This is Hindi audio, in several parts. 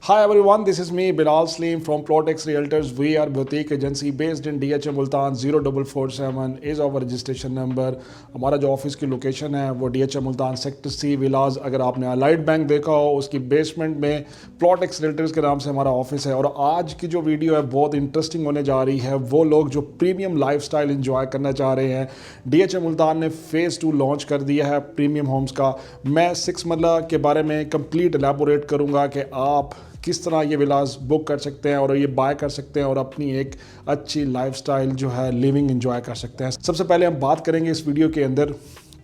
Hi everyone, this is me Bilal Saleem from Plotex Realtors. We are boutique agency based in DHA Multan. 0447 is our registration number. हमारा जो ऑफिस की लोकेशन है वो DHA Multan sector C village. अगर आपने अलाइड बैंक देखा हो उसकी बेसमेंट में Plotex Realtors के नाम से हमारा ऑफिस है। और आज की जो वीडियो है बहुत इंटरेस्टिंग होने जा रही है। वो लोग जो प्रीमियम लाइफस्टाइल एंजॉय करना चाह रहे हैं, DHA मुल्तान ने फेज़ 2 लॉन्च कर दिया है प्रीमियम होम्स का। मैं 6 मरला के बारे में कंप्लीट एलैबोरेट करूँगा कि आप किस तरह ये विलास बुक कर सकते हैं और ये बाय कर सकते हैं और अपनी एक अच्छी लाइफस्टाइल जो है लिविंग एंजॉय कर सकते हैं। सबसे पहले हम बात करेंगे इस वीडियो के अंदर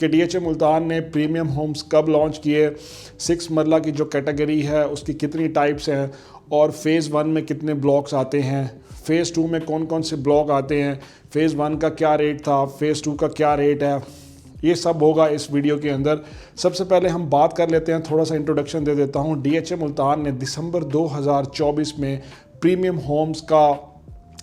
कि DHA मुल्तान ने प्रीमियम होम्स कब लॉन्च किए, 6 मरला की जो कैटेगरी है उसकी कितनी टाइप्स हैं और फ़ेज़ 1 में कितने ब्लॉक्स आते हैं, फ़ेज़ 2 में कौन कौन से ब्लॉक आते हैं, फ़ेज़ 1 का क्या रेट था, फ़ेज़ 2 का क्या रेट है, ये सब होगा इस वीडियो के अंदर। सबसे पहले हम बात कर लेते हैं, थोड़ा सा इंट्रोडक्शन दे देता हूँ। DHA मुल्तान ने दिसंबर 2024 में प्रीमियम होम्स का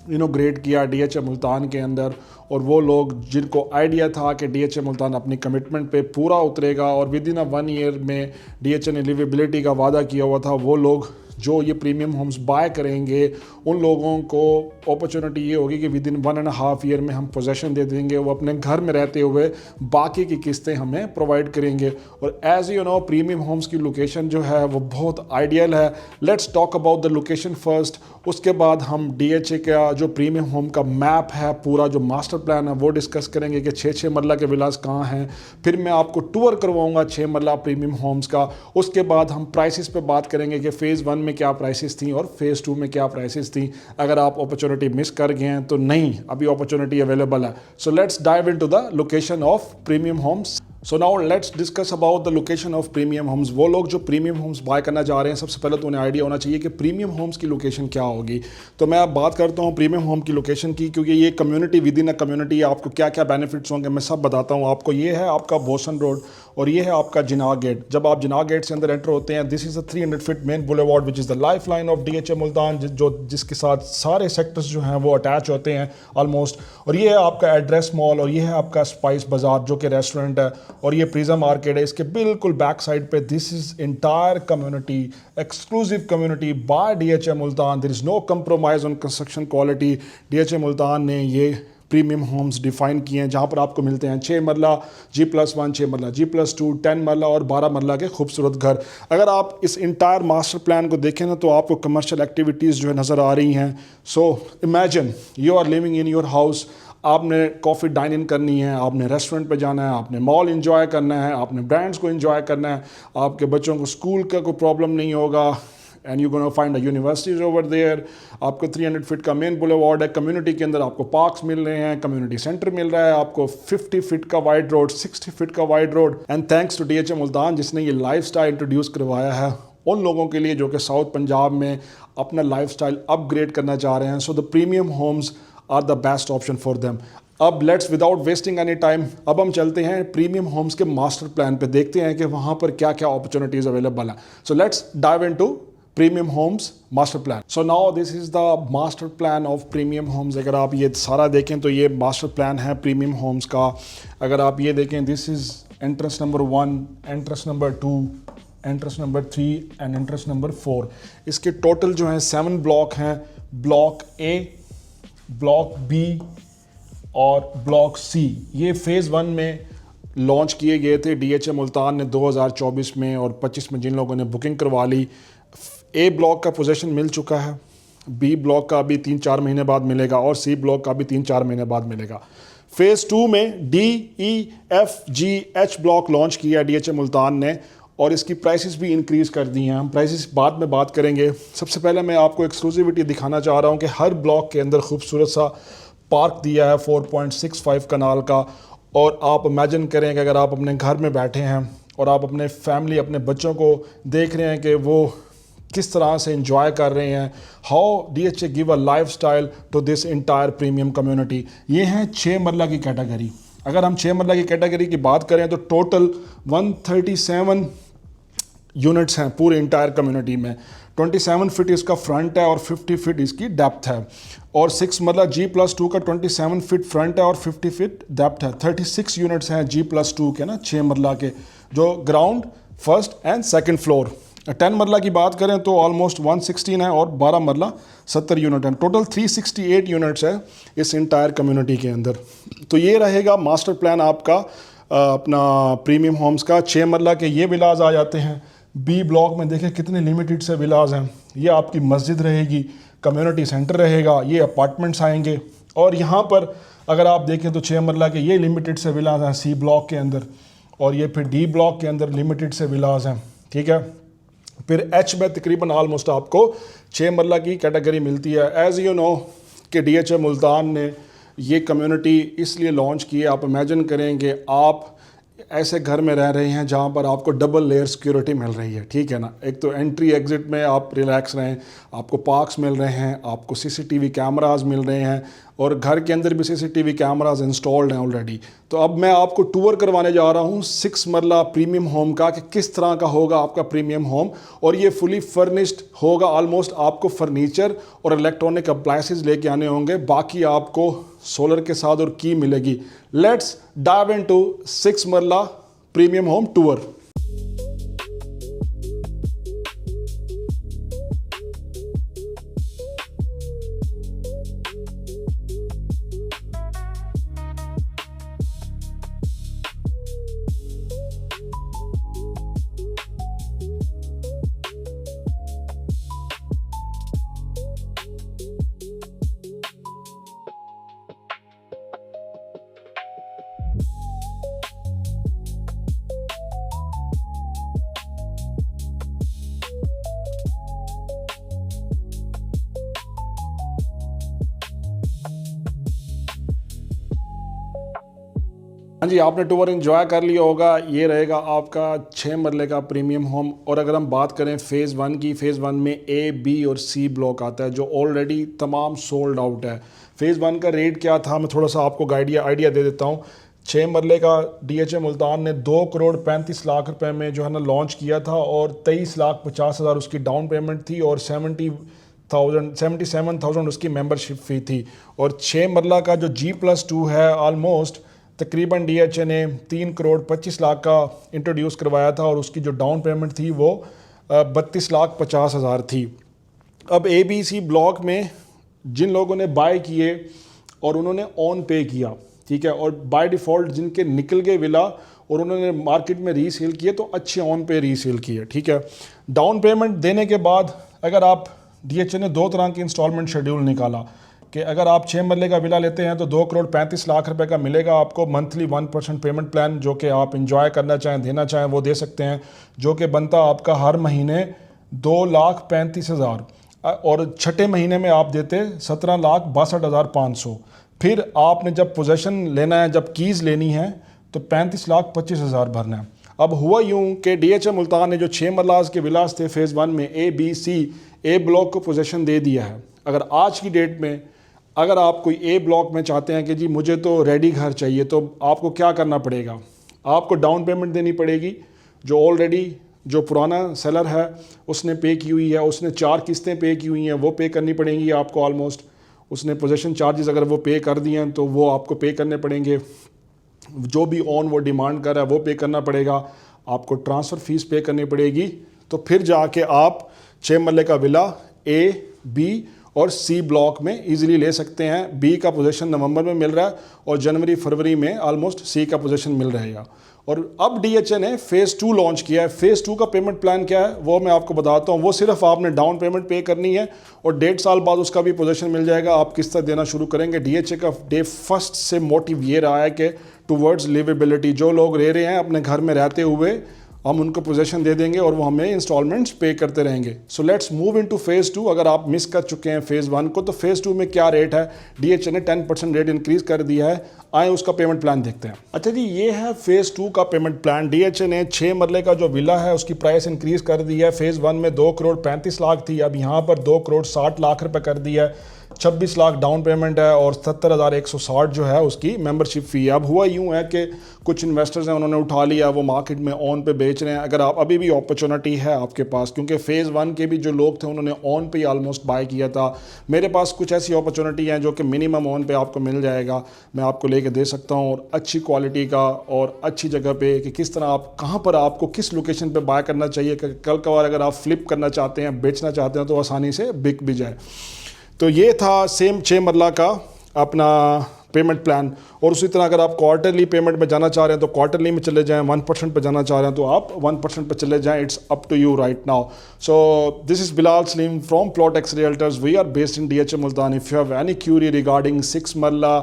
इनोग्रेट किया DHA मुल्तान के अंदर। और वो लोग जिनको आइडिया था कि DHA मुल्तान अपनी कमिटमेंट पे पूरा उतरेगा और विद इन 1 ईयर में DHA ने लिवेबिलिटी का वादा किया हुआ था, वो लोग जो ये प्रीमियम होम्स बाय करेंगे उन लोगों को अपॉर्चुनिटी ये होगी कि विद इन 1.5 ईयर में हम पोजेसन दे देंगे, वो अपने घर में रहते हुए बाकी की किस्तें हमें प्रोवाइड करेंगे। और as you know premium homes की लोकेशन जो है वो बहुत आइडियल है। Let's talk about the location first, उसके बाद हम DHA का जो प्रीमियम होम का मैप है, पूरा जो मास्टर प्लान है वो डिस्कस करेंगे कि 6 मरला के विलास कहाँ हैं। फिर मैं आपको टूर करवाऊंगा 6 मरला प्रीमियम होम्स का। उसके बाद हम प्राइसेस पे बात करेंगे कि फ़ेज़ 1 में क्या प्राइसेस थी और फ़ेज़ 2 में क्या प्राइसेस थी। अगर आप अपॉर्चुनिटी मिस कर गए हैं तो नहीं, अभी अपॉर्चुनिटी अवेलेबल है। So let's dive into the location of premium homes. So now let's discuss about the location of premium homes. वो लोग जो प्रीमियम होम्स बाय करना चाह रहे हैं, सबसे पहले तो उन्हें आइडिया होना चाहिए कि प्रीमियम होम्स की लोकेशन क्या होगी। तो मैं अब बात करता हूँ प्रीमियम होम की लोकेशन की, क्योंकि ये community with in a community आपको क्या क्या बेनिफिट्स होंगे मैं सब बताता हूँ आपको। ये है आपका बोसन रोड और ये है आपका जिनाह गेट। जब आप जिनाह गेट से अंदर एंटर होते हैं, this is a 300 feet main boulevard which is the life line of DHA Multan, जिसके साथ सारे सेक्टर्स जो हैं वो अटैच होते हैं ऑलमोस्ट। और ये है आपका एड्रेस मॉल और ये है आपका स्पाइस बाज़ार जो कि रेस्टोरेंट है, और ये प्रिज्म मार्केट है। इसके बिल्कुल बैक साइड पे this is entire community, exclusive community by DHA Multan. There is no compromise on construction quality. DHA Multan ने ये प्रीमियम होम्स डिफ़ाइन किए हैं जहाँ पर आपको मिलते हैं 6 मरला G+1, 6 मरला G+2, 10 मरला और 12 मरला के खूबसूरत घर। अगर आप इस इंटायर मास्टर प्लान को देखें ना तो आपको कमर्शियल एक्टिविटीज़ जो है नज़र आ रही हैं। So imagine you are living in your house, आपने कॉफ़ी डाइन इन करनी है, आपने रेस्टोरेंट पे जाना है, आपने मॉल एंजॉय करना है, आपने ब्रांड्स को एंजॉय करना है, आपके बच्चों को स्कूल का कोई प्रॉब्लम नहीं होगा, and you gonna find a universities over there. आपको 300 फीट का मेन बुलेवार्ड है, कम्युनिटी के अंदर आपको पार्क्स मिल रहे हैं, कम्युनिटी सेंटर मिल रहा है, आपको 50 फीट का वाइड रोड, 60 फीट का wide road. And thanks to DHA Multan जिसने ये लाइफस्टाइल इंट्रोड्यूस करवाया है उन लोगों के लिए जो कि साउथ पंजाब में अपना लाइफस्टाइल अपग्रेड करना चाह रहे हैं। So the premium homes are the best option for them. अब let's without wasting any time, अब हम चलते हैं प्रीमियम होम्स के मास्टर प्लान पे, देखते हैं कि वहाँ पर क्या क्या अपॉर्चुनिटीज़ अवेलेबल हैं। So let's dive into premium homes master plan. So now this is the master plan of premium homes. अगर आप ये सारा देखें तो ये मास्टर प्लान है प्रीमियम होम्स का। अगर आप ये देखें, this is entrance number 1, entrance number 2, entrance number 3 and entrance number 4। इसके टोटल जो हैं 7 ब्लॉक हैं, ब्लॉक A, ब्लॉक B और ब्लॉक C। ये फ़ेज़ 1 में लॉन्च किए गए थे DHA मुल्तान ने 2024 में, और 25 में जिन लोगों ने बुकिंग करवा ली। A ब्लॉक का पोजीशन मिल चुका है, B ब्लॉक का भी 3-4 महीने बाद मिलेगा और C ब्लॉक का भी 3-4 महीने बाद मिलेगा। फ़ेज़ 2 में D, E, F, G, H block launch किया DHA मुल्तान ने और इसकी प्राइसेस भी इंक्रीज़ कर दी हैं। हम प्राइसेस बाद में बात करेंगे। सबसे पहले मैं आपको एक्सक्लूसिविटी दिखाना चाह रहा हूँ कि हर ब्लॉक के अंदर खूबसूरत सा पार्क दिया है 4.65 कनाल का। और आप इमेजिन करें कि अगर आप अपने घर में बैठे हैं और आप अपने फैमिली, अपने बच्चों को देख रहे हैं कि वो किस तरह से एंजॉय कर रहे हैं, how DHA give a lifestyle to this entire premium community. ये हैं 6 मरला की कैटेगरी। अगर हम 6 मरला की कैटेगरी की बात करें तो टोटल 137 यूनिट्स हैं पूरे इंटायर कम्युनिटी में। 27 फीट इसका फ्रंट है और 50 फीट इसकी डेप्थ है। और 6 मरला G+2 का 27 फीट फ्रंट है और 50 फीट डेप्थ है। 36 यूनिट्स हैं G+2 के ना, 6 मरला के, जो ground, first and second floor. 10 मरला की बात करें तो ऑलमोस्ट 116 है और 12 मरला 70 यूनिट है। टोटल 368 यूनिट्स है इस इंटायर कम्युनिटी के अंदर। तो ये रहेगा मास्टर प्लान आपका अपना प्रीमियम होम्स का। 6 मरला के ये विलाज आ जाते हैं। बी ब्लॉक में देखें कितने लिमिटेड से विलाज हैं। ये आपकी मस्जिद रहेगी, कम्युनिटी सेंटर रहेगा, ये अपार्टमेंट्स आएंगे। और यहाँ पर अगर आप देखें तो 6 मरला के ये लिमिटेड से विलाज हैं सी ब्लॉक के अंदर, और ये फिर डी ब्लॉक के अंदर लिमिटेड से विलाज हैं, ठीक है। फिर एच में तकरीबन ऑलमोस्ट आपको 6 मरला की कैटेगरी मिलती है। एज़ यू नो कि DHA मुल्तान ने ये कम्युनिटी इसलिए लॉन्च की है, आप इमेजिन करेंगे आप ऐसे घर में रह रहे हैं जहाँ पर आपको डबल लेयर सिक्योरिटी मिल रही है, ठीक है ना। एक तो एंट्री एग्जिट में आप रिलैक्स रहें, आपको पार्क्स मिल रहे हैं, आपको CCTV कैमरास मिल रहे हैं, और घर के अंदर भी CCTV कैमरास इंस्टॉल्ड हैं ऑलरेडी। तो अब मैं आपको टूर करवाने जा रहा हूँ 6 मरला प्रीमियम होम का कि किस तरह का होगा आपका प्रीमियम होम। और ये फुली फर्निश्ड होगा, ऑलमोस्ट आपको फर्नीचर और इलेक्ट्रॉनिक अप्लायंसेस लेके आने होंगे, बाकी आपको सोलर के साथ और की मिलेगी। लेट्स डाइव इनटू 6 मरला प्रीमियम होम टूर। हाँ जी, आपने टूर एंजॉय कर लिया होगा। ये रहेगा आपका 6 मरले का प्रीमियम होम। और अगर हम बात करें फ़ेज़ 1 की, फ़ेज़ 1 में A, B और C ब्लॉक आता है जो ऑलरेडी तमाम सोल्ड आउट है। फ़ेज़ 1 का रेट क्या था, मैं थोड़ा सा आपको आइडिया दे देता हूँ। 6 मरले का DHA मुल्तान ने 2 करोड़ 35 लाख रुपए में जो है ना लॉन्च किया था, और 23,50,000 उसकी डाउन पेमेंट थी, और 77,000 उसकी मेंबरशिप फ़ी थी। और 6 मरला का जो G+2 है, ऑलमोस्ट तकरीबन DHA ने 3 करोड़ 25 लाख का इंट्रोड्यूस करवाया था, और उसकी जो डाउन पेमेंट थी वो 32,50,000 थी। अब ABC ब्लॉक में जिन लोगों ने बाय किए और उन्होंने ऑन पे किया, ठीक है, और बाय डिफ़ॉल्ट जिनके निकल गए विला और उन्होंने मार्केट में रीसेल किए तो अच्छे ऑन पे रीसेल किए, ठीक है। डाउन पेमेंट देने के बाद अगर आप DHA ने 2 तरह की इंस्टॉलमेंट शेड्यूल निकाला कि अगर आप 6 मरले का विला लेते हैं तो 2 करोड़ 35 लाख रुपए का मिलेगा आपको मंथली 1% पेमेंट प्लान, जो कि आप इंजॉय करना चाहें, देना चाहें वो दे सकते हैं, जो कि बनता आपका हर महीने 2,35,000, और छठे महीने में आप देते 17,62,500। फिर आपने जब पोजेसन लेना है, जब कीज़ लेनी है, तो 35,25,000 भरना है। अब हुआ यूँ कि DHA मुल्तान ने जो 6 मरलाज के विलास थे फ़ेज़ 1 में A, B, C, A block को पोजेसन दे दिया है। अगर आज की डेट में अगर आप कोई A ब्लॉक में चाहते हैं कि जी मुझे तो रेडी घर चाहिए, तो आपको क्या करना पड़ेगा, आपको डाउन पेमेंट देनी पड़ेगी जो ऑलरेडी जो पुराना सेलर है उसने पे की हुई है, उसने 4 किस्तें पे की हुई हैं, वो पे करनी पड़ेंगी आपको। ऑलमोस्ट उसने पोजेसन चार्जेस अगर वो पे कर दिए हैं तो वो आपको पे करने पड़ेंगे। जो भी ऑन वो डिमांड कर रहा है वो पे करना पड़ेगा, आपको ट्रांसफ़र फ़ीस पे करनी पड़ेगी। तो फिर जाके आप 6 मरले का विला A, B और C ब्लॉक में इजीली ले सकते हैं। B का पोजीशन नवंबर में मिल रहा है और जनवरी फरवरी में ऑलमोस्ट C का पोजीशन मिल रहेगा। और अब DHA ने फ़ेज़ 2 लॉन्च किया है। फ़ेज़ 2 का पेमेंट प्लान क्या है वो मैं आपको बताता हूँ। वो सिर्फ आपने डाउन पेमेंट पे करनी है और 1.5 साल बाद उसका भी पोजीशन मिल जाएगा, आप किस्त देना शुरू करेंगे। DHA का डे फर्स्ट से मोटिव ये रहा है कि टूवर्ड्स लिवेबिलिटी, जो लोग रह रहे हैं अपने घर में रहते हुए हम उनको पोजीशन दे देंगे और वो हमें इंस्टॉलमेंट्स पे करते रहेंगे। So let's move into phase 2। अगर आप मिस कर चुके हैं फ़ेज़ 1 को, तो फ़ेज़ 2 में क्या रेट है, DHA ने 10% रेट इंक्रीज़ कर दिया है। आए उसका पेमेंट प्लान देखते हैं। अच्छा जी, ये है फ़ेज़ 2 का पेमेंट प्लान। DHA ने 6 मरले का जो विला है उसकी प्राइस इंक्रीज़ कर दी है। फ़ेज़ 1 में 2 करोड़ 35 लाख थी, अब यहाँ पर 2 करोड़ 60 लाख रुपये कर दिया है। 26 लाख डाउन पेमेंट है और 70,160 जो है उसकी मेंबरशिप फ़ी है। अब हुआ यूँ है कि कुछ इन्वेस्टर्स हैं उन्होंने उठा लिया, वो मार्केट में ऑन पे बेच रहे हैं। अगर आप अभी भी अपॉर्चुनिटी है आपके पास, क्योंकि फ़ेज़ 1 के भी जो लोग थे उन्होंने ऑन पे ही ऑलमोस्ट बाय किया था। मेरे पास कुछ ऐसी अपॉर्चुनिटी हैं जो कि मिनिमम ऑन पे आपको मिल जाएगा, मैं आपको लेके दे सकता हूँ, और अच्छी क्वालिटी का और अच्छी जगह पे कि किस तरह आप कहाँ पर आपको किस लोकेशन पे बाय करना चाहिए कि कल का बार अगर आप फ्लिप करना चाहते हैं, बेचना चाहते हैं तो आसानी से बिक भी जाए। तो ये था सेम 6 मरला का अपना पेमेंट प्लान। और उसी तरह अगर आप क्वार्टरली पेमेंट में जाना चाह रहे हैं तो क्वार्टरली में चले जाएं, 1% पे जाना चाह रहे हैं तो आप 1% पे चले जाएं। It's up to you right now. So this is Bilal Saleem from Plotex Realtors. We are based in DHA Multan. If you have any query regarding 6 marla,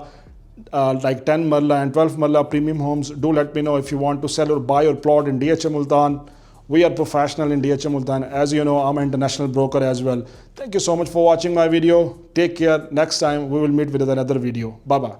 like 10 marla and 12 marla premium homes, do let me know. If you want to sell or buy your plot in DHA Multan, we are professional in DHA Multan. As you know, I'm an international broker as well. Thank you so much for watching my video. Take care. Next time we will meet with another video. Bye bye.